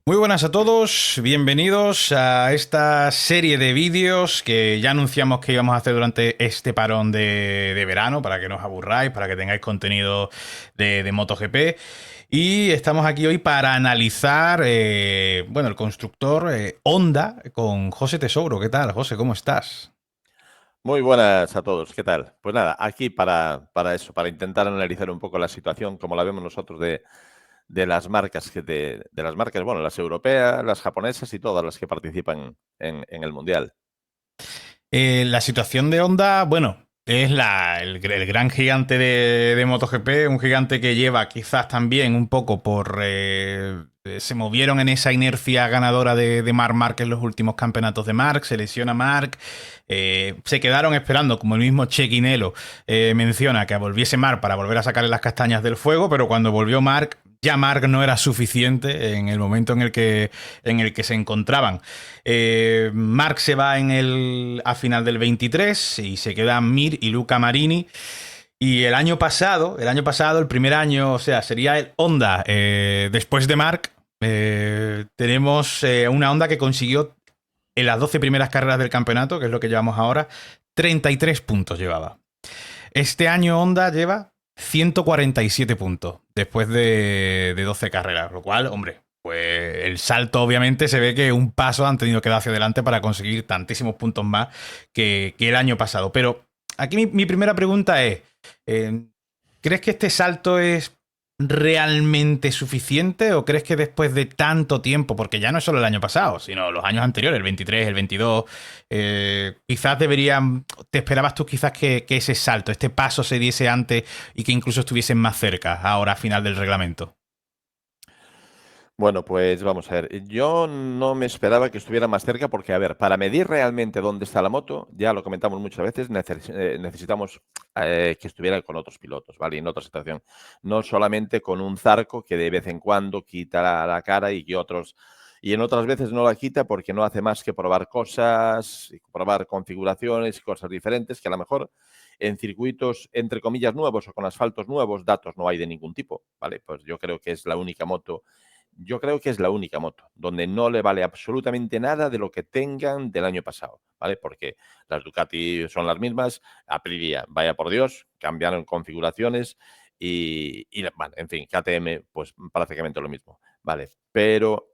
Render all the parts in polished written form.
Muy buenas a todos, bienvenidos a esta serie de vídeos que ya anunciamos que íbamos a hacer durante este parón de verano, para que no os aburráis, para que tengáis contenido de MotoGP. Y estamos aquí hoy para analizar, el constructor Honda con José Tesouro. ¿Qué tal, José? ¿Cómo estás? Muy buenas a todos, ¿qué tal? Pues nada, aquí para eso, para intentar analizar un poco la situación como la vemos nosotros de las marcas, de las marcas, bueno, las europeas, las japonesas y todas las que participan en el Mundial. La situación de Honda, bueno, es el gran gigante de MotoGP, un gigante que lleva quizás también un poco se movieron en esa inercia ganadora de Marc Márquez en los últimos campeonatos de Marc, se lesiona Marc, se quedaron esperando, como el mismo Chequinelo menciona, que volviese Marc para volver a sacarle las castañas del fuego, pero cuando volvió Marc, ya Marc no era suficiente en el momento en el que se encontraban. Marc se va a final del 23 y se quedan Mir y Luca Marini. Y el primer año, o sea, sería el Honda después de Marc. Tenemos una Honda que consiguió en las 12 primeras carreras del campeonato, que es lo que llevamos ahora, 33 puntos llevaba. Este año Honda lleva 147 puntos después de 12 carreras, lo cual, hombre, pues el salto obviamente se ve que un paso han tenido que dar hacia adelante para conseguir tantísimos puntos más que el año pasado. Pero aquí mi primera pregunta es, eh, ¿crees que este salto es realmente suficiente o crees que después de tanto tiempo, porque ya no es solo el año pasado, sino los años anteriores, el 23, el 22, quizás te esperabas tú quizás que ese salto, este paso se diese antes y que incluso estuviesen más cerca ahora a final del reglamento? Bueno, pues vamos a ver. Yo no me esperaba que estuviera más cerca porque, a ver, para medir realmente dónde está la moto, ya lo comentamos muchas veces, necesitamos que estuviera con otros pilotos, ¿vale? En otra situación. No solamente con un Zarco que de vez en cuando quita la cara y que otros... Y en otras veces no la quita porque no hace más que probar cosas, y probar configuraciones y cosas diferentes que a lo mejor en circuitos, entre comillas, nuevos o con asfaltos nuevos, datos no hay de ningún tipo, ¿vale? Pues yo creo que es la única moto, yo creo que es la única moto donde no le vale absolutamente nada de lo que tengan del año pasado, ¿vale? Porque las Ducati son las mismas, Aprilia, vaya por Dios, cambiaron configuraciones vale, en fin, KTM, pues prácticamente lo mismo, ¿vale? Pero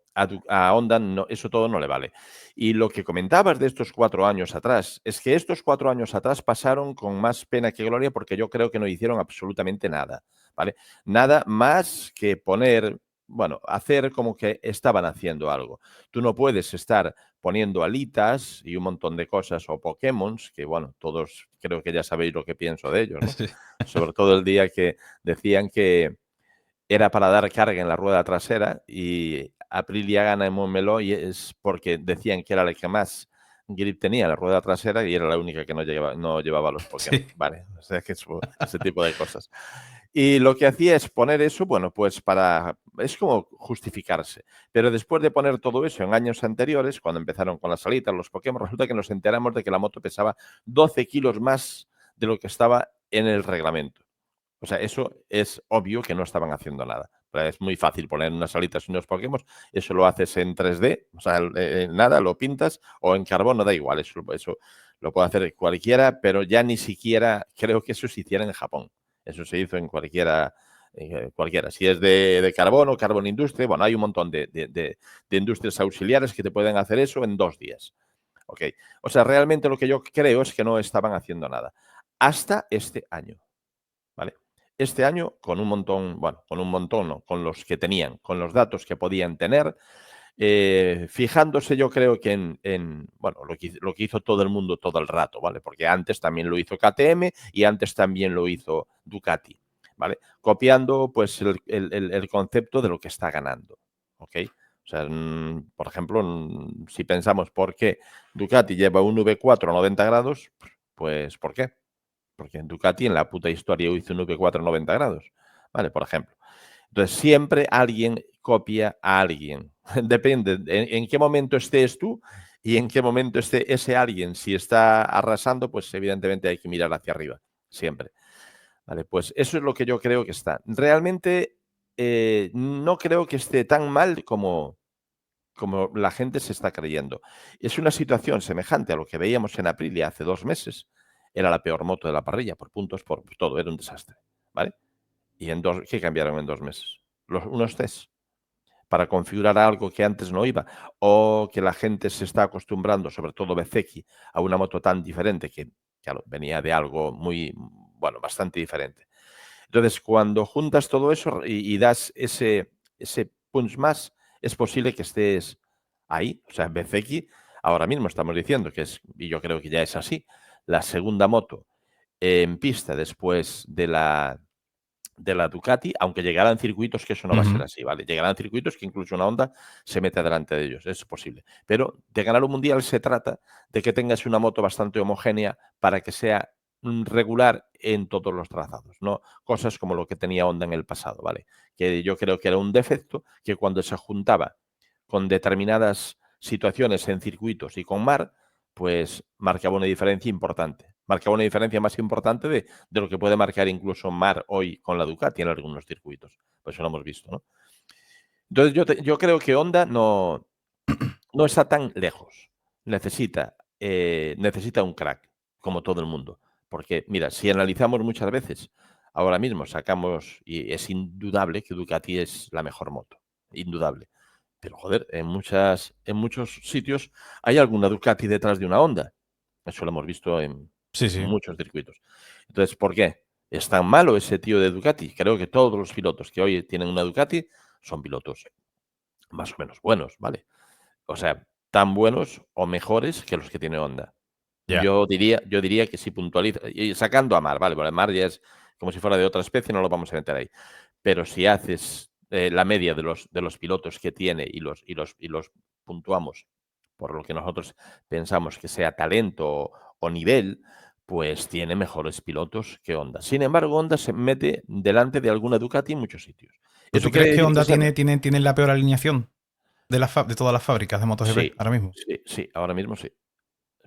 a Honda no, eso todo no le vale. Y lo que comentabas de estos 4 años atrás, es que estos 4 años atrás pasaron con más pena que gloria porque yo creo que no hicieron absolutamente nada, ¿vale? Nada más que poner, bueno, hacer como que estaban haciendo algo. Tú no puedes estar poniendo alitas y un montón de cosas o Pokémons, que bueno, todos creo que ya sabéis lo que pienso de ellos, ¿no? Sí. Sobre todo el día que decían que era para dar carga en la rueda trasera y Aprilia gana en Montmeló y es porque decían que era la que más grip tenía la rueda trasera y era la única que no llevaba los Pokémon. Sí. Vale, o sea que ese tipo de cosas. Y lo que hacía es poner eso, bueno, pues es como justificarse. Pero después de poner todo eso en años anteriores, cuando empezaron con las salitas, los Pokémon, resulta que nos enteramos de que la moto pesaba 12 kilos más de lo que estaba en el reglamento. O sea, eso es obvio que no estaban haciendo nada. Es muy fácil poner unas alitas y unos Pokémon, eso lo haces en 3D, o sea, nada, lo pintas, o en carbono, da igual, eso lo puede hacer cualquiera, pero ya ni siquiera creo que eso se hiciera en Japón. Eso se hizo en cualquiera. Si es de carbono, Carbon Industry, bueno, hay un montón de industrias auxiliares que te pueden hacer eso en 2 días. Ok. O sea, realmente lo que yo creo es que no estaban haciendo nada. Hasta este año. ¿Vale? Este año, con un montón, bueno, con un montón, no, con los que tenían, con los datos que podían tener, fijándose yo creo que bueno, lo que hizo todo el mundo todo el rato, ¿vale? Porque antes también lo hizo KTM y antes también lo hizo Ducati, ¿vale? Copiando, pues, el concepto de lo que está ganando, ¿ok? O sea, por ejemplo, si pensamos por qué Ducati lleva un V4 a 90 grados, pues, ¿por qué? Porque en Ducati en la puta historia hizo un V4 90 grados, ¿vale? Por ejemplo. Entonces, siempre alguien copia a alguien. Depende en qué momento estés tú y en qué momento esté ese alguien. Si está arrasando, pues evidentemente hay que mirar hacia arriba, siempre. Vale, pues eso es lo que yo creo que está. Realmente no creo que esté tan mal como la gente se está creyendo. Es una situación semejante a lo que veíamos en Aprilia hace 2 meses. Era la peor moto de la parrilla, por puntos, por todo, era un desastre, ¿vale? Y ¿qué cambiaron en 2 meses? Unos test para configurar algo que antes no iba, o que la gente se está acostumbrando, sobre todo Bezzecchi, a una moto tan diferente que, claro, venía de algo muy, bueno, bastante diferente. Entonces, cuando juntas todo eso y das ese punch más, es posible que estés ahí. O sea, Bezzecchi, ahora mismo estamos diciendo que es, y yo creo que ya es así, la segunda moto en pista después de la Ducati, aunque llegarán circuitos que eso no va a ser Ujú. así, ¿vale? Llegarán circuitos que incluso una Honda se mete delante de ellos, es posible. Pero de ganar un mundial se trata de que tengas una moto bastante homogénea para que sea regular en todos los trazados, no cosas como lo que tenía Honda en el pasado, ¿vale? Que yo creo que era un defecto que cuando se juntaba con determinadas situaciones en circuitos y con mar, pues marcaba una diferencia importante. Marcaba una diferencia más importante de lo que puede marcar incluso Mar hoy con la Ducati en algunos circuitos. Pues eso lo hemos visto, ¿no? Entonces yo creo que Honda no está tan lejos. Necesita un crack, como todo el mundo. Porque, mira, si analizamos muchas veces, ahora mismo sacamos, y es indudable que Ducati es la mejor moto. Indudable. Pero, joder, en muchos sitios hay alguna Ducati detrás de una Honda. Eso lo hemos visto en Sí, sí. muchos circuitos. Entonces, ¿por qué? ¿Es tan malo ese tío de Ducati? Creo que todos los pilotos que hoy tienen una Ducati son pilotos más o menos buenos, ¿vale? O sea, tan buenos o mejores que los que tiene Honda. Ya. Yo diría que si puntualiza, y sacando a Mar, ¿vale? Porque Mar ya es como si fuera de otra especie, no lo vamos a meter ahí. Pero si haces la media de los pilotos que tiene y los puntuamos por lo que nosotros pensamos que sea talento o nivel, pues tiene mejores pilotos que Honda. Sin embargo, Honda se mete delante de alguna Ducati en muchos sitios. ¿Pero ¿Eso tú quiere crees que decir que Honda es la tiene la peor alineación de todas las fábricas de MotoGP Sí, ahora mismo? sí, sí, ahora mismo sí,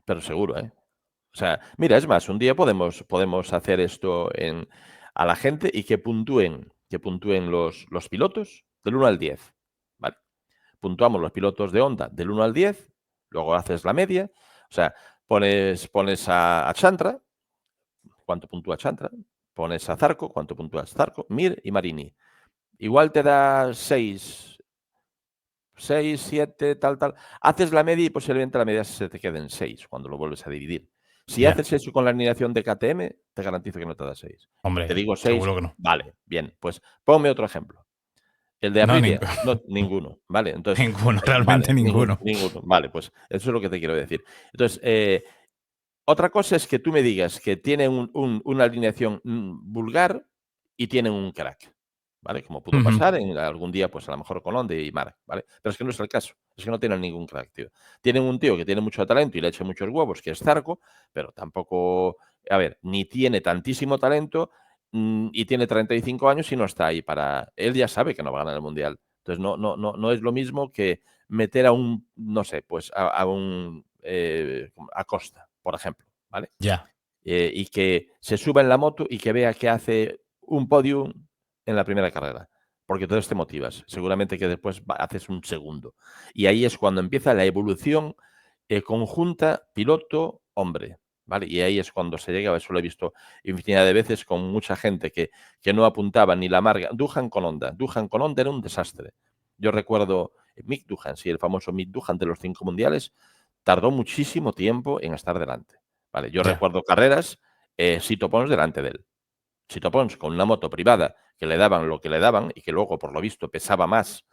pero seguro, ¿eh? O sea, mira, es más, un día podemos hacer esto a la gente y que puntúen los pilotos del 1 al 10, ¿vale? Puntuamos los pilotos de Honda del 1 al 10, luego haces la media, o sea, pones a Chantra, cuánto puntúa Chantra, pones a Zarco, cuánto puntúa Zarco, Mir y Marini. Igual te da 6, 7, tal, tal. Haces la media y posiblemente la media se te quede en 6 cuando lo vuelves a dividir. Si Ya. haces eso con la alineación de KTM, te garantizo que no te da 6. Te Hombre, digo 6, seguro que no. vale, bien, pues ponme otro ejemplo. El de No, Aprilia, no, ninguno, ¿vale? Entonces, ninguno, vale, realmente ninguno, ninguno. ninguno, vale, pues eso es lo que te quiero decir. Entonces, otra cosa es que tú me digas que tienen una alineación vulgar y tienen un crack, ¿vale? Como pudo Ujú. pasar en algún día, pues a lo mejor con Onde y Marc, ¿vale? Pero es que no es el caso, es que no tienen ningún crack, tío. Tienen un tío que tiene mucho talento y le echa muchos huevos, que es Zarco, pero tampoco, a ver, ni tiene tantísimo talento y tiene 35 años y no está ahí para. Él ya sabe que no va a ganar el mundial. Entonces no es lo mismo que meter a un, no sé, pues a un Acosta, por ejemplo, ¿vale? Ya. Y que se suba en la moto y que vea que hace un podium en la primera carrera. Porque entonces te motivas. Seguramente que después haces un segundo. Y ahí es cuando empieza la evolución conjunta piloto-hombre. ¿Vale? Y ahí es cuando se llega, eso lo he visto infinidad de veces con mucha gente que no apuntaba ni la marca. Duhan con Honda. Duhan con Honda era un desastre. Yo recuerdo Mick Duhan, sí, el famoso Mick Duhan de los 5 mundiales, tardó muchísimo tiempo en estar delante. Vale, yo Ya. recuerdo carreras, Sito Pons delante de él. Sito Pons con una moto privada que le daban lo que le daban y que luego, por lo visto, pesaba más,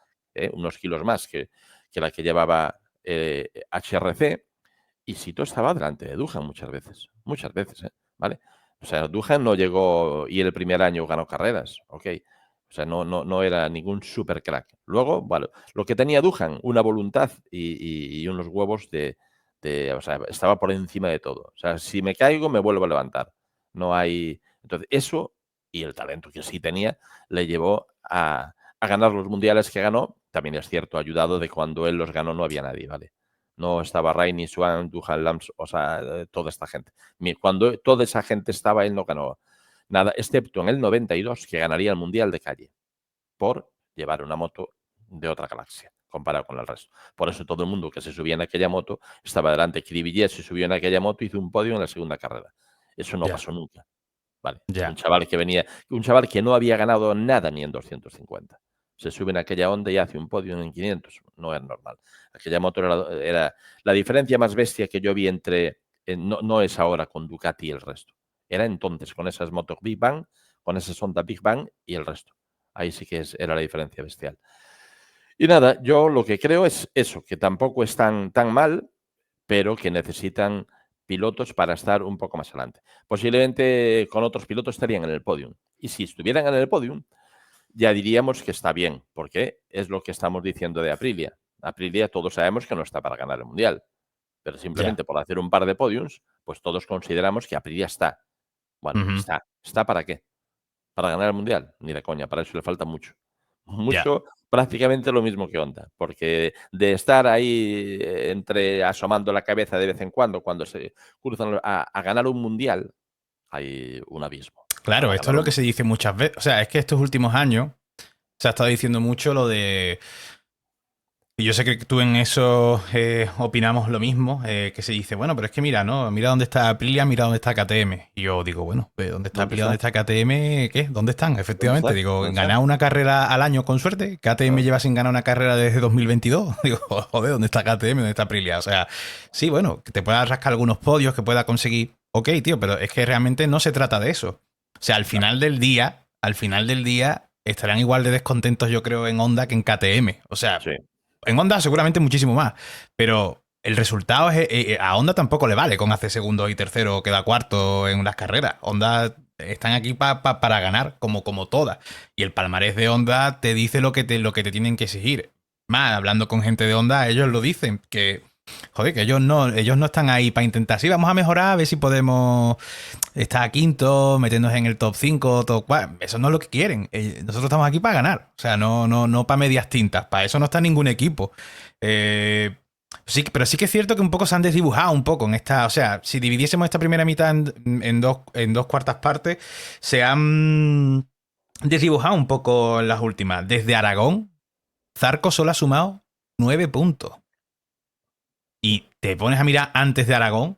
unos kilos más que la que llevaba HRC, y Sito estaba delante de Duhan muchas veces, ¿vale? O sea, Duhan no llegó y el primer año ganó carreras, ok. O sea, no era ningún super crack. Luego, bueno, lo que tenía Duhan, una voluntad y unos huevos o sea, estaba por encima de todo. O sea, si me caigo, me vuelvo a levantar. No hay. Entonces, eso y el talento que sí tenía le llevó a ganar los mundiales que ganó. También es cierto, ayudado de cuando él los ganó no había nadie, ¿vale? No estaba Rainy, Swan, Duhan Lams, o sea, toda esta gente. Cuando toda esa gente estaba, él no ganó nada, excepto en el 92, que ganaría el Mundial de calle por llevar una moto de otra galaxia, comparado con el resto. Por eso todo el mundo que se subía en aquella moto estaba delante. Cribillé se subió en aquella moto y hizo un podio en la segunda carrera. Eso no Ya, pasó nunca. Vale. ya. Un chaval que no había ganado nada ni en 250. Se sube en aquella onda y hace un podio en 500. No es normal. Aquella moto era la diferencia más bestia que yo vi entre, no es ahora con Ducati y el resto. Era entonces con esas motos Big Bang, con esas Honda Big Bang y el resto. Ahí sí que era la diferencia bestial. Y nada, yo lo que creo es eso, que tampoco es tan mal, pero que necesitan pilotos para estar un poco más adelante. Posiblemente con otros pilotos estarían en el podium. Y si estuvieran en el podium, ya diríamos que está bien, porque es lo que estamos diciendo de Aprilia. Aprilia todos sabemos que no está para ganar el Mundial, pero Ya. simplemente por hacer un par de podiums, pues todos consideramos que Aprilia está. Bueno, Ujú. está. ¿Está para qué? ¿Para ganar el Mundial? Ni de coña, para eso le falta mucho. Ya. Mucho, prácticamente lo mismo que Honda, porque de estar ahí entre asomando la cabeza de vez en cuando se cruzan a ganar un Mundial, hay un abismo. Claro, Para esto es ganar lo un que se dice muchas veces. O sea, es que estos últimos años se ha estado diciendo mucho lo de. Y yo sé que tú en eso opinamos lo mismo, que se dice, bueno, pero es que mira, ¿no? Mira dónde está Aprilia, mira dónde está KTM. Y yo digo, bueno, pues ¿dónde está ¿Dónde Aprilia, dónde está? está KTM? ¿Qué? ¿Dónde están? ¿Dónde Efectivamente, está? digo, ¿Dónde está? ganar una carrera al año con suerte. KTM ¿No? lleva sin ganar una carrera desde 2022. Digo, joder, ¿dónde está KTM? ¿Dónde está Aprilia? O sea, sí, bueno, que te pueda rascar algunos podios, que pueda conseguir. Ok, tío, pero es que realmente no se trata de eso. O sea, No. al final del día, estarán igual de descontentos, yo creo, en Honda que en KTM. O sea, Sí. en Honda seguramente muchísimo más, pero el resultado es, a Honda tampoco le vale con hacer segundo y tercero o queda cuarto en las carreras. Honda están aquí para ganar como todas. Y el palmarés de Honda te dice lo que te tienen que exigir. Más, hablando con gente de Honda, ellos lo dicen, que joder, que ellos no están ahí para intentar. Sí, vamos a mejorar, a ver si podemos estar a quinto, meternos en el top 5, top 4. Eso no es lo que quieren. Nosotros estamos aquí para ganar. O sea, no para medias tintas. Para eso no está ningún equipo. Sí, pero sí que es cierto que un poco se han desdibujado un poco en esta. O sea, si dividiésemos esta primera mitad en dos cuartas partes, se han desdibujado un poco en las últimas. Desde Aragón, Zarco solo ha sumado 9 puntos. Y te pones a mirar antes de Aragón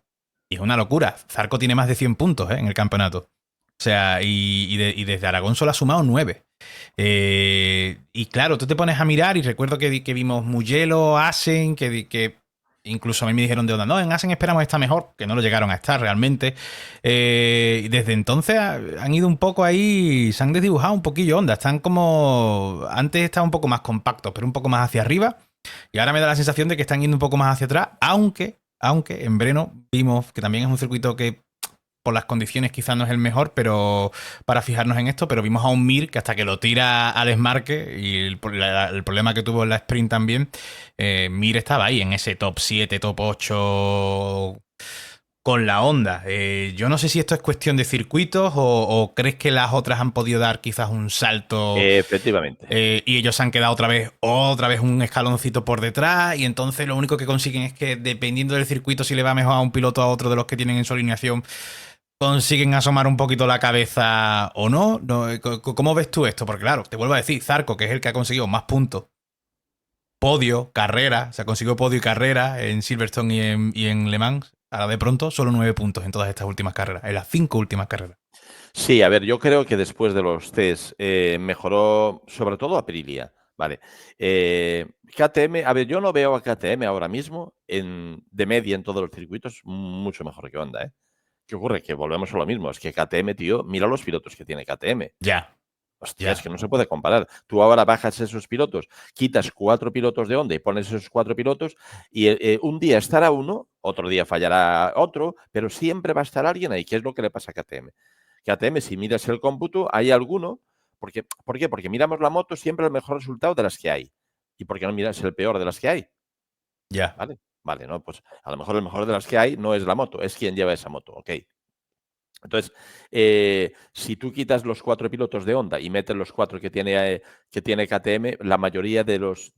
y es una locura. Zarco tiene más de 100 puntos en el campeonato. O sea, y desde Aragón solo ha sumado 9. Y claro, tú te pones a mirar y recuerdo que vimos Mugello, Asen, que incluso a mí me dijeron de onda, no, en Asen esperamos estar mejor, que no lo llegaron a estar realmente. Y desde entonces han ido un poco ahí, se han desdibujado un poquillo onda. Están como, antes estaban un poco más compactos, pero un poco más hacia arriba. Y ahora me da la sensación de que están yendo un poco más hacia atrás, aunque en Breno vimos que también es un circuito que por las condiciones quizás no es el mejor, pero para fijarnos en esto, pero vimos a un Mir que hasta que lo tira Alex Márquez y el problema que tuvo en la sprint también, Mir estaba ahí en ese top 7, top 8 con la Honda. Yo no sé si esto es cuestión de circuitos o crees que las otras han podido dar quizás un salto Efectivamente. y ellos se han quedado otra vez un escaloncito por detrás y entonces lo único que consiguen es que dependiendo del circuito si le va mejor a un piloto a otro de los que tienen en su alineación consiguen asomar un poquito la cabeza o no. ¿Cómo ves tú esto? Porque claro, te vuelvo a decir, Zarco, que es el que ha conseguido más puntos, podio, carrera, se ha conseguido podio y carrera en Silverstone y en Le Mans, ahora de pronto solo 9 puntos en todas estas últimas carreras, en las 5 últimas carreras. Sí, a ver, yo creo que después de los test mejoró sobre todo Aprilia. Vale. KTM, a ver, yo no veo a KTM ahora mismo de media en todos los circuitos mucho mejor que Honda, ¿eh? ¿Qué ocurre? Que volvemos a lo mismo. Es que KTM, tío, mira los pilotos que tiene KTM. Ya, Hostia, es ya, que no se puede comparar. Tú ahora bajas esos pilotos, quitas 4 pilotos de Honda y pones esos 4 pilotos y un día estará uno, otro día fallará otro, pero siempre va a estar alguien ahí. ¿Qué es lo que le pasa a KTM? KTM, si miras el cómputo, hay alguno. ¿Por qué? Porque miramos la moto siempre el mejor resultado de las que hay. ¿Y por qué no miras el peor de las que hay? ya. ¿Vale? Vale, ¿no? Pues a lo mejor el mejor de las que hay no es la moto, es quien lleva esa moto, ok. Entonces, si tú quitas los 4 pilotos de Honda y metes los 4 que tiene KTM, en la mayoría de los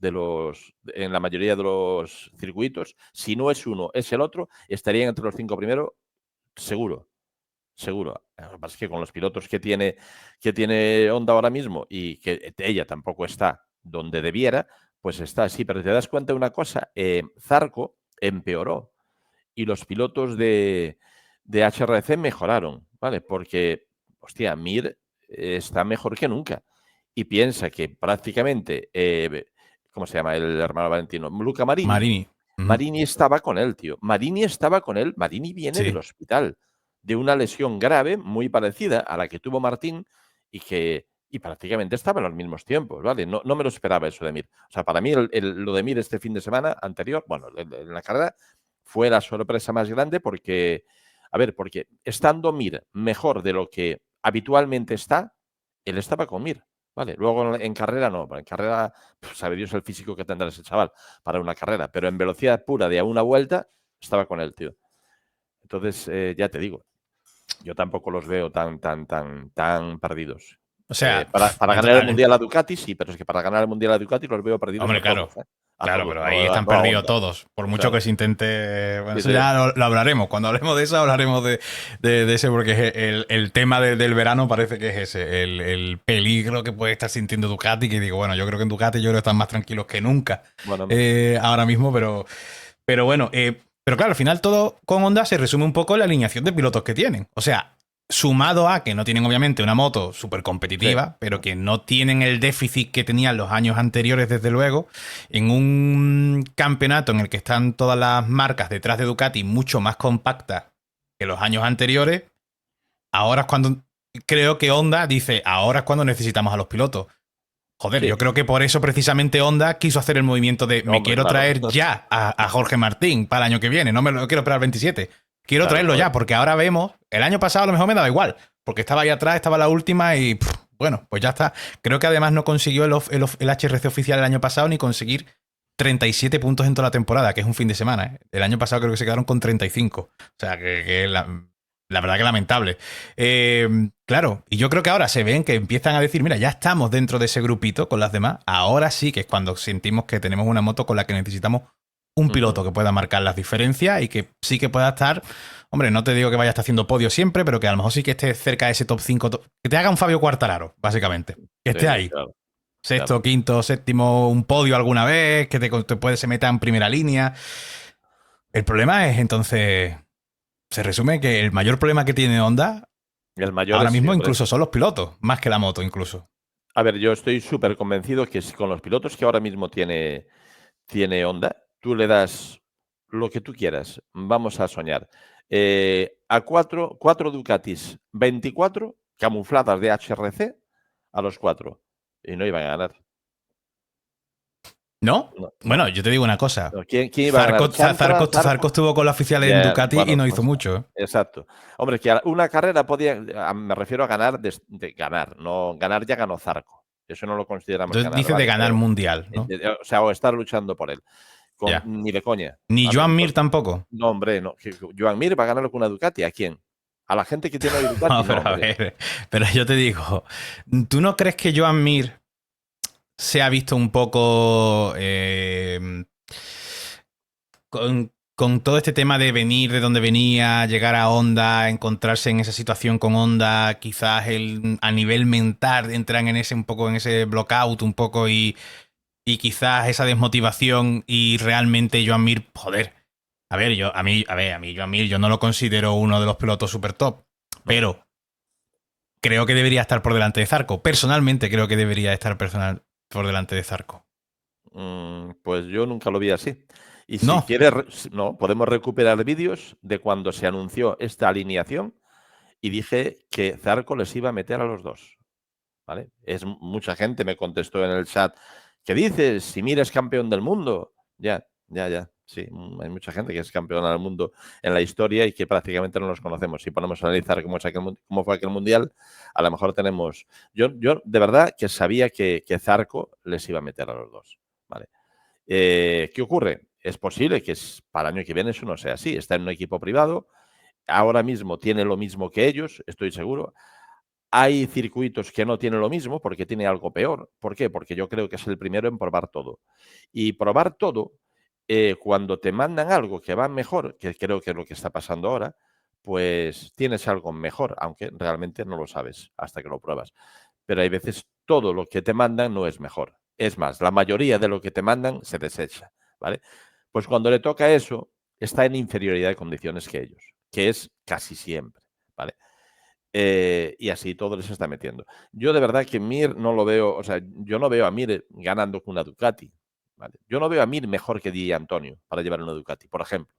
circuitos, si no es uno, es el otro, estarían entre los 5 primeros, seguro. Seguro. Lo que pasa es que con los pilotos que tiene Honda ahora mismo y que ella tampoco está donde debiera, Pues está así, pero te das cuenta de una cosa, Zarco empeoró y los pilotos de HRC mejoraron, ¿vale? Porque, hostia, Mir está mejor que nunca. Y piensa que prácticamente, ¿cómo se llama el hermano Valentino? Luca Marini. Marini. Marini estaba con él, tío. Marini estaba con él. Marini viene del Sí. hospital de una lesión grave muy parecida a la que tuvo Martín y prácticamente estaba en los mismos tiempos, ¿vale? No, no me lo esperaba eso de Mir. O sea, para mí lo de Mir este fin de semana anterior, bueno, en la carrera, fue la sorpresa más grande porque, a ver, porque estando Mir mejor de lo que habitualmente está, él estaba con Mir, ¿vale? Luego en carrera no, en carrera, pues, sabe Dios el físico que tendrá ese chaval para una carrera, pero en velocidad pura de a una vuelta estaba con él, tío. Entonces, ya te digo, yo tampoco los veo tan perdidos. O sea, Para ganar el Mundial a Ducati, sí, pero es que para ganar el Mundial a Ducati los veo perdidos hombre, a claro. todos, ¿eh? A Claro, todos, pero no, ahí están no a perdidos Honda. todos. Por mucho Claro. que se intente. Bueno, Sí, eso sí. ya lo hablaremos. Cuando hablemos de eso, hablaremos de ese, porque es el tema del verano parece que es ese. El peligro que puede estar sintiendo Ducati. Que digo, bueno, yo creo que en Ducati yo creo que están más tranquilos que nunca Bueno, ahora mismo, pero bueno. Pero claro, al final todo con Honda se resume un poco en la alineación de pilotos que tienen. O sea, sumado a que no tienen obviamente una moto súper sí. competitiva, pero que no tienen el déficit que tenían los años anteriores, desde luego, en un campeonato en el que están todas las marcas detrás de Ducati mucho más compactas que los años anteriores, ahora es cuando creo que Honda dice, ahora es cuando necesitamos a los pilotos. Joder, Sí, yo creo que por eso precisamente Honda quiso hacer el movimiento de me hombre, quiero claro. traer ya a Jorge Martín para el año que viene, no me lo quiero esperar al 27. Quiero Claro, traerlo ya, porque ahora vemos, el año pasado a lo mejor me daba igual, porque estaba ahí atrás, estaba la última y bueno, pues ya está. Creo que además no consiguió el HRC oficial el año pasado ni conseguir 37 puntos en toda la temporada, que es un fin de semana. ¿Eh? El año pasado creo que se quedaron con 35. O sea, que la verdad que lamentable. Claro, y yo creo que ahora se ven que empiezan a decir, mira, ya estamos dentro de ese grupito con las demás. Ahora sí que es cuando sentimos que tenemos una moto con la que necesitamos un piloto que pueda marcar las diferencias y que sí que pueda estar, hombre, no te digo que vaya a estar haciendo podio siempre, pero que a lo mejor sí que esté cerca de ese top 5, que te haga un Fabio Quartararo, básicamente. Que esté Sí, ahí. claro, Sexto, claro. quinto, séptimo, un podio alguna vez, que te puede se meta en primera línea. El problema es entonces, se resume que el mayor problema que tiene Honda El mayor ahora es, mismo hombre, incluso son los pilotos, más que la moto incluso. a ver, yo estoy súper convencido que con los pilotos que ahora mismo tiene Honda, tú le das lo que tú quieras. Vamos a soñar. A cuatro Ducatis 24 camufladas de HRC a los cuatro. Y no iban a ganar. ¿No? No, no, Bueno, yo te digo una cosa. no. ¿Quién iba a ganar? ¿Chantra? Zarco ¿Zarco? estuvo con la oficial en Ya, Ducati y bueno, no hizo pues mucho. ¿Eh? exacto. Hombre, que una carrera podía, me refiero a ganar de ganar, no ganar ya ganó Zarco. Eso no lo consideramos Entonces ganar, dice de ¿vale? ganar Pero, mundial, ¿no? o sea, o estar luchando por él. Ya. Ni de coña, Ni ¿vale? Joan Mir Entonces, tampoco. no, hombre, no. Joan Mir va a ganarlo con una Ducati. ¿A quién? ¿A la gente que tiene hoy Ducati? No, No, pero a hombre. ver, pero yo te digo, ¿tú no crees que Joan Mir se ha visto un poco con todo este tema de venir de donde venía, llegar a Honda, encontrarse en esa situación con Honda, quizás a nivel mental entran en ese un poco en ese blockout un poco y quizás esa desmotivación y realmente Joan Mir, joder, a mí Joan Mir yo no lo considero uno de los pilotos super top, No. pero creo que debería estar por delante de Zarco. Personalmente creo que debería estar por delante de Zarco. Pues yo nunca lo vi así. Y si No. quieres, no, podemos recuperar vídeos de cuando se anunció esta alineación y dije que Zarco les iba a meter a los dos. ¿Vale? Mucha gente me contestó en el chat, ¿qué dices? Si Mir es campeón del mundo. Ya, ya, ya. Sí, hay mucha gente que es campeona del mundo en la historia y que prácticamente no los conocemos. Si ponemos a analizar cómo fue aquel mundial, a lo mejor tenemos... Yo de verdad que sabía que Zarco les iba a meter a los dos. ¿Vale? ¿Qué ocurre? Es posible que para el año que viene eso no sea así. Está en un equipo privado, ahora mismo tiene lo mismo que ellos, estoy seguro. Hay circuitos que no tienen lo mismo porque tiene algo peor. ¿Por qué? Porque yo creo que es el primero en probar todo. Y probar todo, cuando te mandan algo que va mejor, que creo que es lo que está pasando ahora, pues tienes algo mejor, aunque realmente no lo sabes hasta que lo pruebas. Pero hay veces todo lo que te mandan no es mejor. Es más, la mayoría de lo que te mandan se desecha, ¿vale? Pues cuando le toca eso, está en inferioridad de condiciones que ellos, que es casi siempre, ¿vale? Y así todo les está metiendo. Yo de verdad que Mir no lo veo, o sea, yo no veo a Mir ganando con una Ducati, ¿vale? Yo no veo a Mir mejor que Di Antonio para llevar una Ducati, por ejemplo.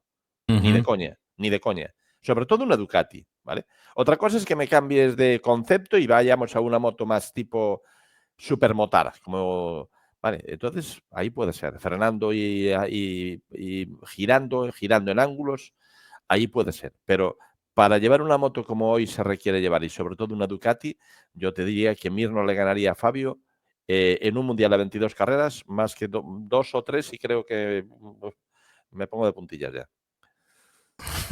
Ni de coña, ni de coña. Sobre todo una Ducati, ¿vale? Otra cosa es que me cambies de concepto y vayamos a una moto más tipo supermotar, como... Vale, entonces ahí puede ser, frenando y girando en ángulos, ahí puede ser. Pero para llevar una moto como hoy se requiere llevar, y sobre todo una Ducati, yo te diría que Mir no le ganaría a Fabio en un mundial a 22 carreras, más que dos o tres, y creo que me pongo de puntillas ya.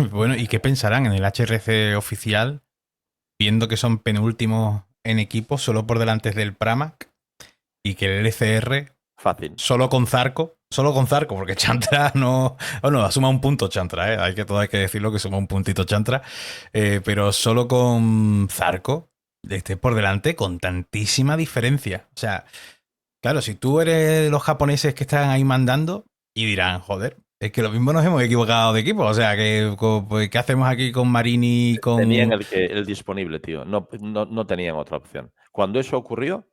Bueno, ¿y qué pensarán en el HRC oficial, viendo que son penúltimos en equipo, solo por delante del Pramac, y que el LCR Fácil. solo con Zarco, porque Chantra no... Bueno, suma un punto Chantra, ¿eh? Hay que decirlo, que suma un puntito Chantra, pero solo con Zarco esté por delante con tantísima diferencia. O sea, claro, si tú eres de los japoneses que están ahí mandando y dirán, joder, es que lo mismo nos hemos equivocado de equipo. O sea, ¿qué hacemos aquí con Marini y Tenían con... el disponible, tío. No tenían otra opción. Cuando eso ocurrió,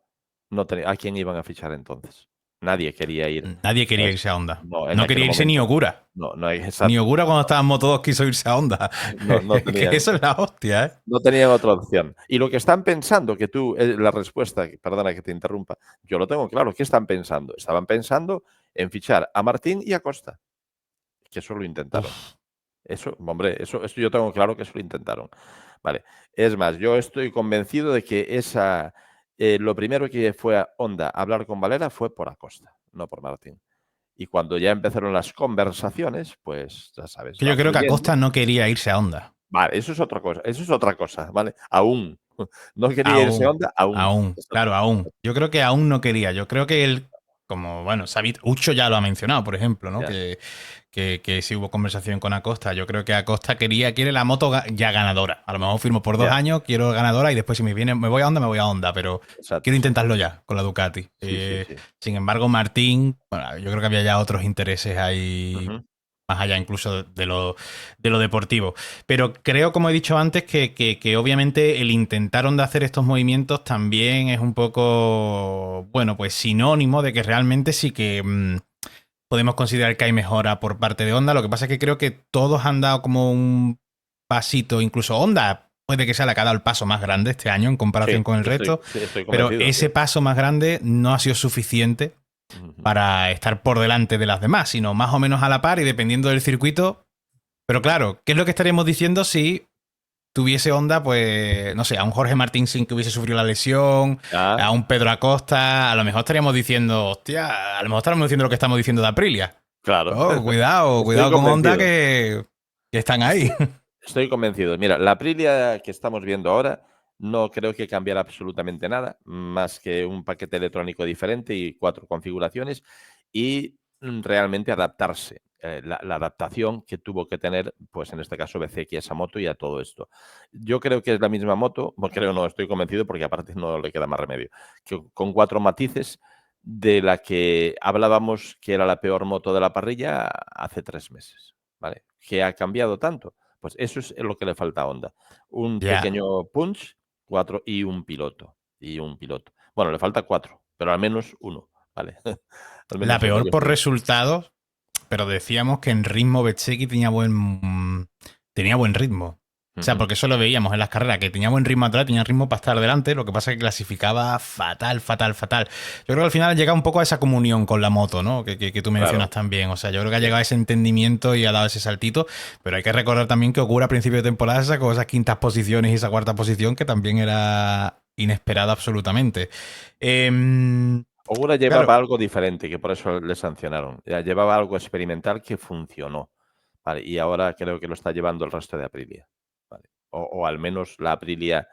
¿a quién iban a fichar entonces? Nadie quería ir. Nadie quería ¿Sabes? irse a Honda. No, en No aquel quería irse ni momento. Ogura. No, Ni exacto. Ogura cuando estaba en Moto2 quiso irse a Honda. No Que tenían, eso es la hostia, ¿eh? no tenían otra opción. Y lo que están pensando, que tú, la respuesta, perdona que te interrumpa, yo lo tengo claro. ¿Qué están pensando? Estaban pensando en fichar a Martín y a Costa, que eso lo intentaron. Uf. Eso, hombre, eso yo tengo claro que eso lo intentaron. Vale. Es más, yo estoy convencido de que lo primero que fue a Honda a hablar con Valera fue por Acosta, no por Martín. Y cuando ya empezaron las conversaciones, pues ya sabes, Que va yo creo que fluyendo. Acosta no quería irse a Honda. Vale, eso es otra cosa, ¿vale? Aún. No quería irse a Aún. Honda, aún. Aún. Es otra Claro, cosa. aún. Yo creo que aún no quería. Yo creo que él, como, bueno, Sabit, Ucho ya lo ha mencionado, por ejemplo, ¿no? Ya, Que sí hubo conversación con Acosta. Yo creo que Acosta quiere la moto ya ganadora. A lo mejor firmo por 2 años, quiero ganadora y después si me voy a Honda, me voy a Honda, pero exacto, quiero exacto. intentarlo ya con la Ducati. Sí, sí, sí. Sin embargo, Martín, bueno, yo creo que había ya otros intereses ahí Ujú. más allá incluso de lo deportivo. Pero creo, como he dicho antes, que obviamente el intentar Honda hacer estos movimientos también es un poco, bueno, pues sinónimo de que realmente sí que podemos considerar que hay mejora por parte de Honda. Lo que pasa es que creo que todos han dado como un pasito, incluso Honda puede que sea la que ha dado el paso más grande este año en Sí, comparación con el resto, sí, estoy pero convencido, tío. ese paso más grande no ha sido suficiente Ujú. para estar por delante de las demás, sino más o menos a la par y dependiendo del circuito. Pero claro, ¿qué es lo que estaríamos diciendo si tuviese Honda, pues, no sé, a un Jorge Martín sin que hubiese sufrido la lesión, a Ah, un Pedro Acosta? A lo mejor estaríamos diciendo, hostia, a lo mejor estaríamos diciendo lo que estamos diciendo de Aprilia. claro. Oh, cuidado, Estoy cuidado con Honda convencido. que están ahí. Estoy, estoy convencido. Mira, la Aprilia que estamos viendo ahora no creo que cambiara absolutamente nada, más que un paquete electrónico diferente y 4 configuraciones y realmente adaptarse. La adaptación que tuvo que tener, pues en este caso BCX a esa moto y a todo esto. Yo creo que es la misma moto, bueno, creo no, estoy convencido porque aparte no le queda más remedio, que con 4 matices de la que hablábamos que era la peor moto de la parrilla hace 3 meses. ¿Vale? ¿Qué ha cambiado tanto? Pues eso es lo que le falta a Honda. Un Ya. pequeño punch, 4 y un piloto. Y un piloto. Bueno, le falta 4, pero al menos uno, ¿vale? Al La menos uno. peor por resultados, pero decíamos que en ritmo Bezzecchi tenía buen ritmo. O sea, Ujú. porque eso lo veíamos en las carreras, que tenía buen ritmo atrás, tenía ritmo para estar delante, lo que pasa es que clasificaba fatal, fatal, fatal. Yo creo que al final ha llegado un poco a esa comunión con la moto, ¿no? Que tú mencionas Claro, también. O sea, yo creo que ha sí. llegado a ese entendimiento y ha dado ese saltito, pero hay que recordar también que Ogura a principio de temporada sacó esas quintas posiciones y esa cuarta posición que también era inesperada absolutamente. Ogura Claro, llevaba algo diferente, que por eso le sancionaron. Ya llevaba algo experimental que funcionó. Vale, y ahora creo que lo está llevando el resto de Aprilia. Vale. O al menos la Aprilia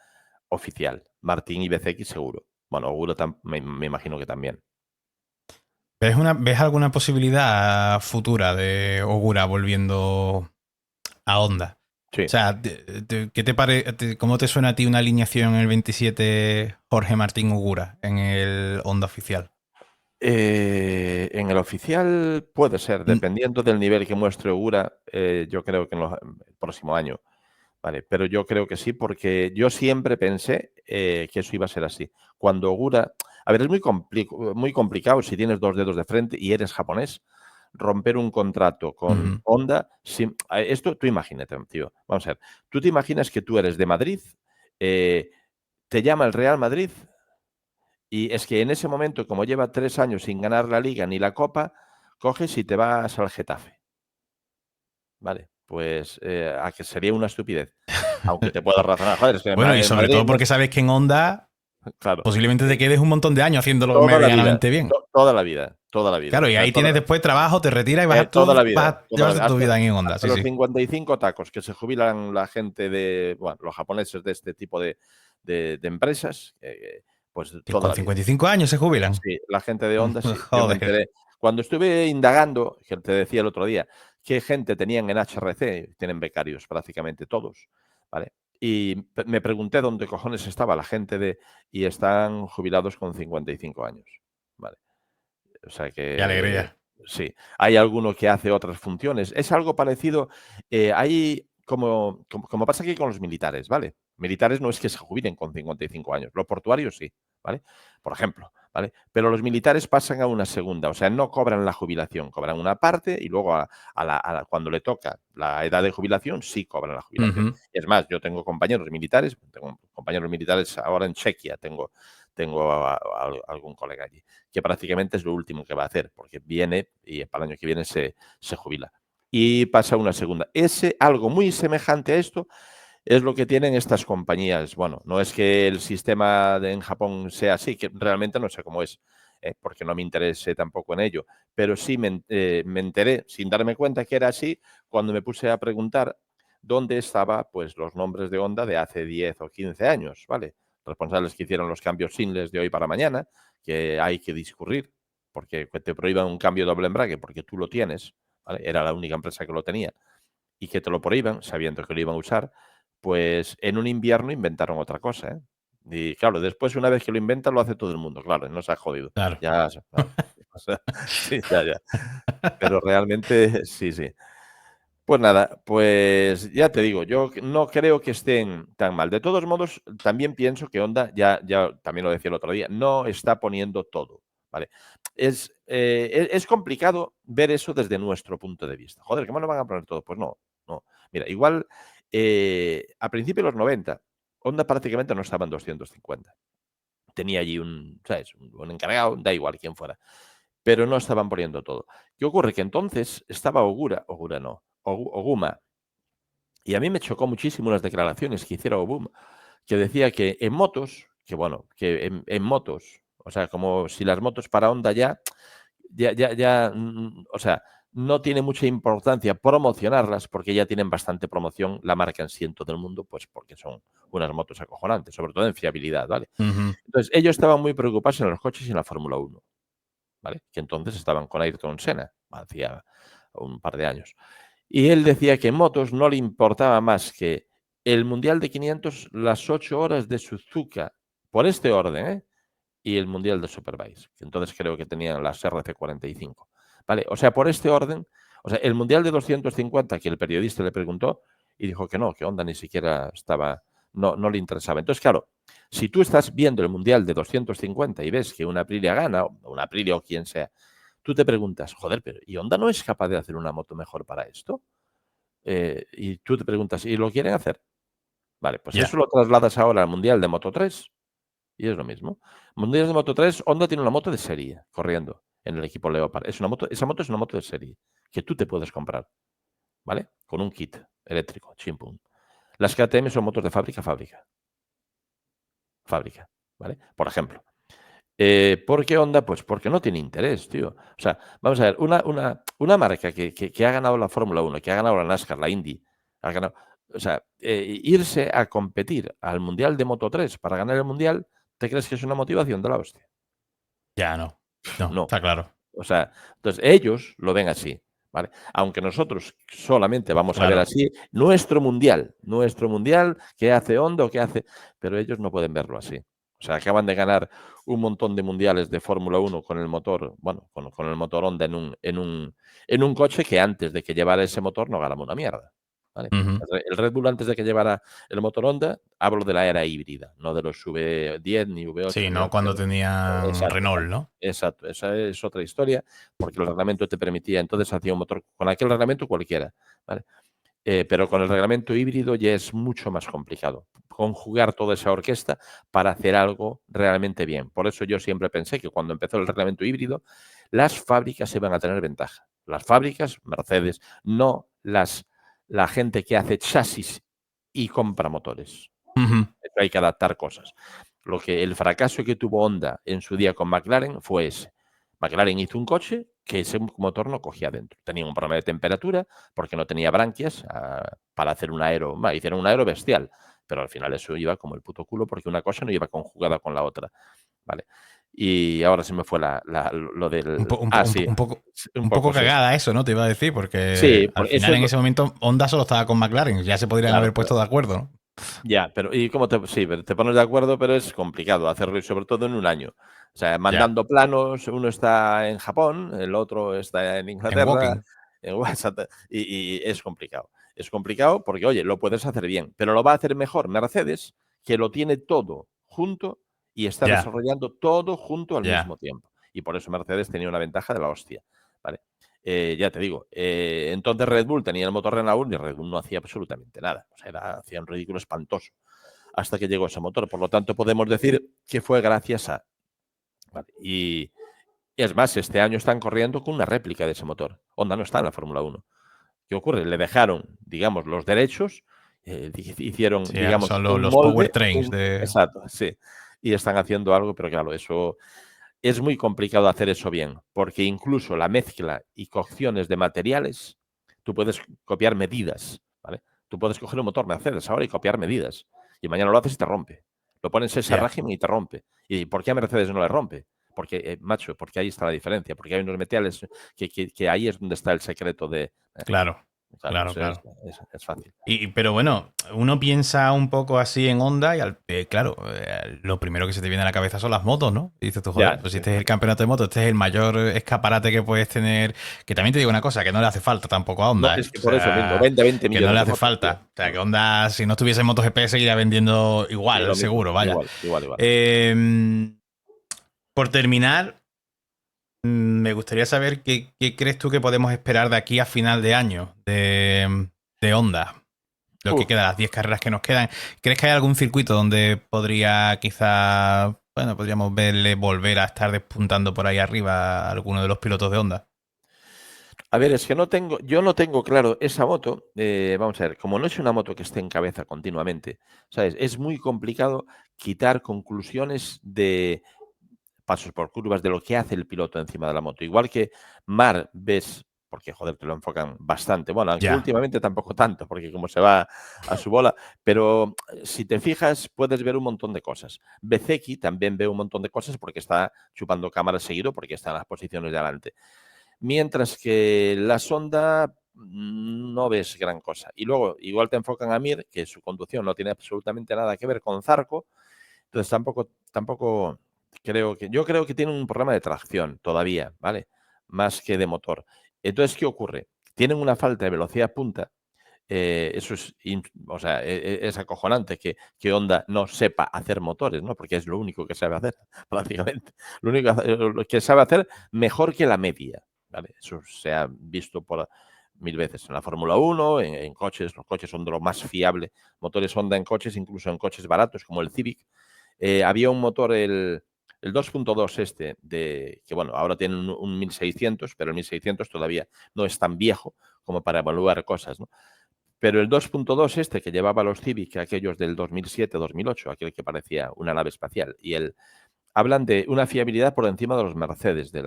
oficial. Martín y BCX seguro. Bueno, Ogura me imagino que también. ¿ves alguna posibilidad futura de Ogura volviendo a Honda? O Sí. sea, ¿qué te cómo te suena a ti una alineación en el 27 Jorge Martín Ogura en el Honda oficial? En el oficial puede ser, dependiendo del nivel que muestre Ogura, yo creo que el próximo año, ¿vale? Pero yo creo que sí, porque yo siempre pensé que eso iba a ser así. Cuando Ogura, a ver, es muy complicado si tienes 2 dedos de frente y eres japonés, romper un contrato con Honda. Esto tú imagínate, tío. Vamos a ver, tú te imaginas que tú eres de Madrid, te llama el Real Madrid. Y es que en ese momento, como lleva 3 años sin ganar la Liga ni la Copa, coges y te vas al Getafe. Vale, pues, a que sería una estupidez. Aunque te puedas razonar, joder, es que Bueno, y en sobre Madrid todo porque sabes que en Honda claro, posiblemente te quedes un montón de años haciéndolo toda la vida, medianamente bien. toda la vida, toda la vida. Claro, O y sea, ahí tienes después trabajo, te retiras y vas toda la vas vida, a toda la llevarte vida. tu vida en Honda. Hasta Sí, los sí. 55 tacos que se jubilan la gente de, bueno, los japoneses de este tipo de empresas, pues Que toda con la vida. 55 años se jubilan. Sí, la gente de Honda sí. Yo me Joder. enteré. Cuando estuve indagando, que te decía el otro día, qué gente tenían en HRC, tienen becarios prácticamente todos, ¿vale? Y me pregunté dónde cojones estaba la gente y están jubilados con 55 años, ¿vale? O sea Qué que alegría. sí, hay alguno que hace otras funciones. Es algo parecido, hay como pasa aquí con los militares, ¿vale? Militares no es que se jubilen con 55 años, los portuarios sí, ¿vale? Por ejemplo, ¿vale? Pero los militares pasan a una segunda, o sea, no cobran la jubilación, cobran una parte y luego cuando le toca la edad de jubilación, sí cobran la jubilación. Es más, yo tengo compañeros militares ahora en Chequia, tengo algún colega allí que prácticamente es lo último que va a hacer, porque viene y para el año que viene se jubila. Y pasa una segunda. Algo muy semejante a esto es lo que tienen estas compañías. Bueno, no es que el sistema en Japón sea así, que realmente no sé cómo es, porque no me interesé tampoco en ello, pero sí me enteré, sin darme cuenta que era así, cuando me puse a preguntar dónde estaban pues, los nombres de Honda de hace 10 o 15 años, ¿vale? Responsables que hicieron los cambios seamless de hoy para mañana, que hay que discurrir, porque te prohíban un cambio doble embrague, porque tú lo tienes, ¿vale? Era la única empresa que lo tenía, y que te lo prohíban, sabiendo que lo iban a usar, pues en un invierno inventaron otra cosa, ¿eh? Y claro, después una vez que lo inventan lo hace todo el mundo, claro, no se ha jodido. Claro. Ya, claro. O sea, sí, ya, ya. Pero realmente sí, sí. Pues nada, pues ya te digo, yo no creo que estén tan mal. De todos modos, también pienso que Honda, ya también lo decía el otro día, no está poniendo todo, ¿vale? Es complicado ver eso desde nuestro punto de vista. Joder, ¿cómo no van a poner todo? Pues no, no. Mira, igual a principios de los 90, Honda prácticamente no estaba en 250. Tenía allí ¿sabes? Un encargado, da igual quién fuera, pero no estaban poniendo todo. ¿Qué ocurre? Que entonces estaba Ogura no, Oguma, y a mí me chocó muchísimo las declaraciones que hiciera Oguma, que decía que en motos, que bueno, que en motos, o sea, como si las motos para Honda o sea, no tiene mucha importancia promocionarlas porque ya tienen bastante promoción la marca en sí en todo el mundo, pues porque son unas motos acojonantes, sobre todo en fiabilidad, ¿vale? Entonces, ellos estaban muy preocupados en los coches y en la Fórmula 1, ¿vale? Que entonces estaban con Ayrton Senna, hacía un par de años. Y él decía que en motos no le importaba más que el Mundial de 500, las 8 horas de Suzuka, por este orden, ¿eh? Y el Mundial de Superbike, que entonces creo que tenían las RC45. ¿Vale? O sea, por este orden, o sea, el Mundial de 250 que el periodista le preguntó y dijo que no, que Honda ni siquiera estaba, no le interesaba. Entonces, claro, si tú estás viendo el Mundial de 250 y ves que una Aprilia gana, o una Aprilia o quien sea, tú te preguntas, joder, pero ¿y Honda no es capaz de hacer una moto mejor para esto? Y tú te preguntas, ¿y lo quieren hacer? Vale, pues eso Ya. lo trasladas ahora al Mundial de Moto 3 y es lo mismo. Mundiales de Moto 3, Honda tiene una moto de serie corriendo en el equipo Leopard. Esa moto es una moto de serie que tú te puedes comprar, ¿vale? Con un kit eléctrico, chimpum. Las KTM son motos de fábrica, ¿vale? Por ejemplo. ¿Por qué Honda? Pues porque no tiene interés, tío. O sea, vamos a ver, una marca que ha ganado la Fórmula 1, que ha ganado la NASCAR, la Indy, ha ganado, o sea, irse a competir al Mundial de Moto 3 para ganar el Mundial, ¿te crees que es una motivación de la hostia? Ya no. No, No. está claro. O sea, entonces ellos lo ven así, ¿vale? Aunque nosotros solamente vamos a ver Claro. así nuestro mundial, qué hace Honda o qué hace, pero ellos no pueden verlo así. O O sea, acaban de ganar un montón de mundiales de Fórmula 1 con el motor, bueno, con el motor Honda en un coche que antes de que llevara ese motor no ganaba una mierda. ¿Vale? Ujú. El Red Bull antes de que llevara el motor Honda, hablo de la era híbrida, no de los V10, ni V8, Sí, ni no cuando V9. tenían Exacto, Renault, exacto. ¿no? Exacto, esa es otra historia, porque el reglamento te permitía, entonces hacía un motor con aquel reglamento cualquiera, ¿vale? Pero con el reglamento híbrido ya es mucho más complicado conjugar toda esa orquesta para hacer algo realmente bien. Por eso yo siempre pensé que cuando empezó el reglamento híbrido, las fábricas iban a tener ventaja. Las fábricas, Mercedes, no la gente que hace chasis y compra motores. Ujú. Hay que adaptar cosas. El fracaso que tuvo Honda en su día con McLaren fue ese. McLaren hizo un coche que ese motor no cogía dentro. Tenía un problema de temperatura porque no tenía branquias para hacer un aero. Hicieron un aero bestial, pero al final eso iba como el puto culo porque una cosa no iba conjugada con la otra. ¿Vale? Y ahora se me fue lo Un, del... po- un po- Ah, un po- sí, un poco, un un poco poco es eso. cagada eso, ¿no? Te iba a decir, porque Sí, al eso final es en lo... ese momento Honda solo estaba con McLaren, ya se podrían Claro, haber puesto de acuerdo, ¿no? ya, pero ¿y cómo te sí, pero te pones de acuerdo, pero es complicado hacerlo y sobre todo en un año? O sea, Ya. mandando planos, uno está en Japón, el otro está en En Inglaterra, Walking. en WhatsApp, y es complicado. Es complicado porque, oye, lo puedes hacer bien, pero lo va a hacer mejor Mercedes, que lo tiene todo junto y está Ya, desarrollando todo junto al ya. mismo tiempo. Y por eso Mercedes tenía una ventaja de la hostia, ¿vale? Ya te digo, entonces Red Bull tenía el motor Renault y Red Bull no hacía absolutamente nada. O sea, hacía un ridículo espantoso hasta que llegó ese motor. Por lo tanto, podemos decir que fue gracias a... Vale, y es más, este año están corriendo con una réplica de ese motor. Honda no está en la Fórmula 1. ¿Qué ocurre? Le dejaron, digamos, los derechos, hicieron, Sí, ahora digamos, son un los molde, powertrains de. exacto, sí, y están haciendo algo, pero claro, eso es muy complicado hacer eso bien, porque incluso la mezcla y cocciones de materiales, tú puedes copiar medidas, ¿vale? Tú puedes coger un motor Mercedes ahora y copiar medidas, y mañana lo haces y te rompe. Lo pones en ese Ya, régimen y te rompe. ¿Y por qué a Mercedes no le rompe? Porque, macho, porque ahí está la diferencia, porque hay unos materiales que ahí es donde está el secreto de... claro, claro, claro, eso claro. es fácil. Pero bueno, uno piensa un poco así en Honda y claro, lo primero que se te viene a la cabeza son las motos, ¿no? Y dices tú, joder, Ya, pues si sí, este es el campeonato de motos, este es el mayor escaparate que puedes tener. Que también te digo una cosa, que no le hace falta tampoco a no, Honda, ¿eh? es O que por eso mismo, sea, vende 20 que no le millones de hace motos, tío. falta. O sea, que Honda, si no estuviese en MotoGP, seguiría vendiendo Y igual, lo mismo, seguro, vaya. igual, igual, igual. Eh, por terminar, me gustaría saber qué crees tú que podemos esperar de aquí a final de año de Honda. Lo que Uf, queda, las 10 carreras que nos quedan. ¿Crees que hay algún circuito donde podría quizá, bueno, podríamos verle volver a estar despuntando por ahí arriba a alguno de los pilotos de Honda? a ver, es que yo no tengo claro esa moto. Vamos a ver, como no es una moto que esté en cabeza continuamente, ¿sabes? Es muy complicado quitar conclusiones de pasos por curvas de lo que hace el piloto encima de la moto. Igual que Mar ves, porque joder, te lo enfocan bastante. Bueno, aunque Ya, últimamente tampoco tanto, porque como se va a su bola, pero si te fijas, puedes ver un montón de cosas. Bezeki también ve un montón de cosas porque está chupando cámara seguido, porque está en las posiciones de adelante. Mientras que la sonda no ves gran cosa. Y luego, igual te enfocan a Mir, que su conducción no tiene absolutamente nada que ver con Zarco, entonces tampoco yo creo que tiene un problema de tracción todavía, ¿vale? Más que de motor. Entonces, ¿qué ocurre? Tienen una falta de velocidad punta. Eso o sea, es acojonante que Honda no sepa hacer motores, ¿no? Porque es lo único que sabe hacer, prácticamente. Lo único lo que sabe hacer mejor que la media, ¿vale? Eso se ha visto por mil veces en la Fórmula 1, en coches. Los coches son de lo más fiable. Motores Honda en coches, incluso en coches baratos como el Civic. Había un motor, el 2.2 que bueno, ahora tiene un 1600, pero el 1600 todavía no es tan viejo como para evaluar cosas, ¿no? Pero el 2.2 que llevaba los Civic, aquellos del 2007-2008, aquel que parecía una nave espacial, hablan de una fiabilidad por encima de los Mercedes, de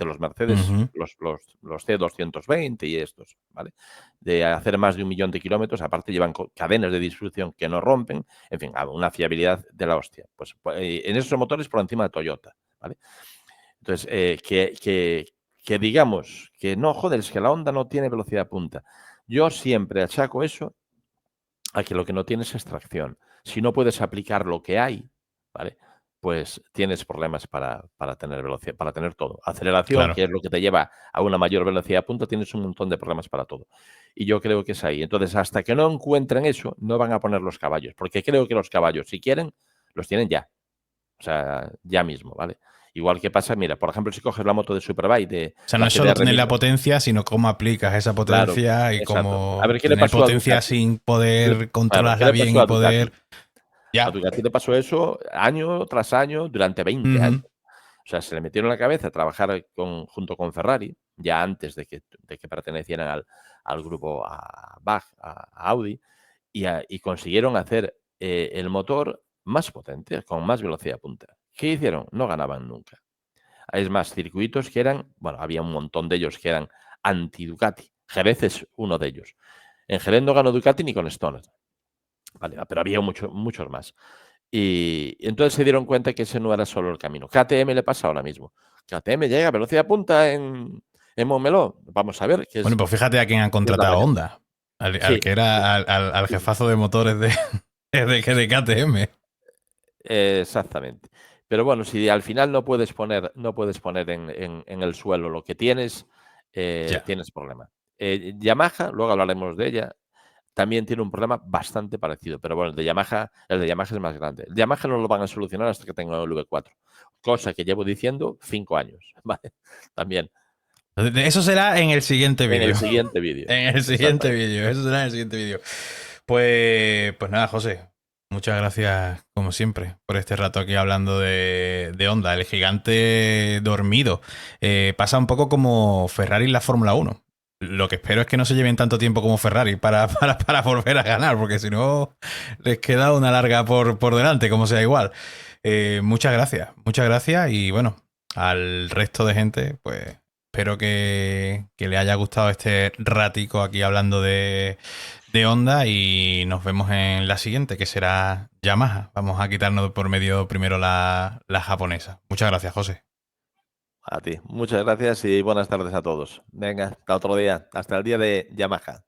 los Mercedes, ujú, los C220 y estos, ¿vale? De hacer más de 1 millón de kilómetros, aparte llevan cadenas de distribución que no rompen, en fin, una fiabilidad de la hostia. Pues en esos motores por encima de Toyota, ¿vale? Entonces, que digamos que no, joder, es que la Honda no tiene velocidad punta. Yo siempre achaco eso a que lo que no tienes es tracción. Si no puedes aplicar lo que hay, ¿vale? pues tienes problemas para tener velocidad, para tener todo. Aceleración, Claro. que es lo que te lleva a una mayor velocidad punta, tienes un montón de problemas para todo. Y yo creo que es ahí. Entonces, hasta que no encuentren eso, no van a poner los caballos, porque creo que los caballos, si quieren, los tienen ya. O sea, ya mismo, ¿vale? Igual que pasa, mira, por ejemplo, si coges la moto de Superbike, de O sea, no la es solo CBR tener la 1000, potencia, sino cómo aplicas esa claro, potencia y exacto. A ver, cómo ¿qué le tener pasó a potencia Ducati? sin ¿Qué le poder claro, qué controlarla le bien pasó y a Ducati? poder. A Ya. Ducati le pasó eso año tras año durante 20 años. Ujú. O sea, se le metieron en la cabeza trabajar junto con Ferrari, ya antes de que pertenecieran al grupo a BAG, a Audi, y consiguieron hacer el motor más potente, con más velocidad punta. ¿Qué hicieron? No ganaban nunca. Es más, circuitos que eran, bueno, había un montón de ellos que eran anti-Ducati. Jerez es uno de ellos. En Jerez no ganó Ducati ni con Stoner, ¿vale? Pero había muchos más. Y entonces se dieron cuenta que ese no era solo el camino. KTM le pasa ahora mismo. KTM llega a velocidad punta en Montmeló. Vamos a ver qué Bueno, es, pues fíjate a quién han qué es la contratado realidad. Honda. Al Sí, que sí, era al sí, jefazo de motores de KTM. exactamente. Pero bueno, si al final no puedes poner en el suelo lo que tienes, Ya. tienes problema. Yamaha, luego hablaremos de ella, también tiene un problema bastante parecido, pero bueno, el de Yamaha es más grande. El de Yamaha no lo van a solucionar hasta que tengan el V4, cosa que llevo diciendo 5 años, ¿vale? También Eso será en el siguiente en el vídeo. siguiente vídeo. En el siguiente Exactamente. vídeo. Eso será en el siguiente vídeo. Pues nada, José. Muchas gracias, como siempre, por este rato aquí hablando de Honda, el gigante dormido. Pasa un poco como Ferrari en la Fórmula 1. Lo que espero es que no se lleven tanto tiempo como Ferrari para volver a ganar, porque si no, les queda una larga por delante, como sea igual. Muchas gracias y bueno, al resto de gente, pues espero que le haya gustado este ratico aquí hablando de Honda y nos vemos en la siguiente, que será Yamaha. Vamos a quitarnos por medio primero la japonesa. Muchas gracias, José. A ti. Muchas gracias y buenas tardes a todos. Venga, hasta otro día. Hasta el día de Yamaha.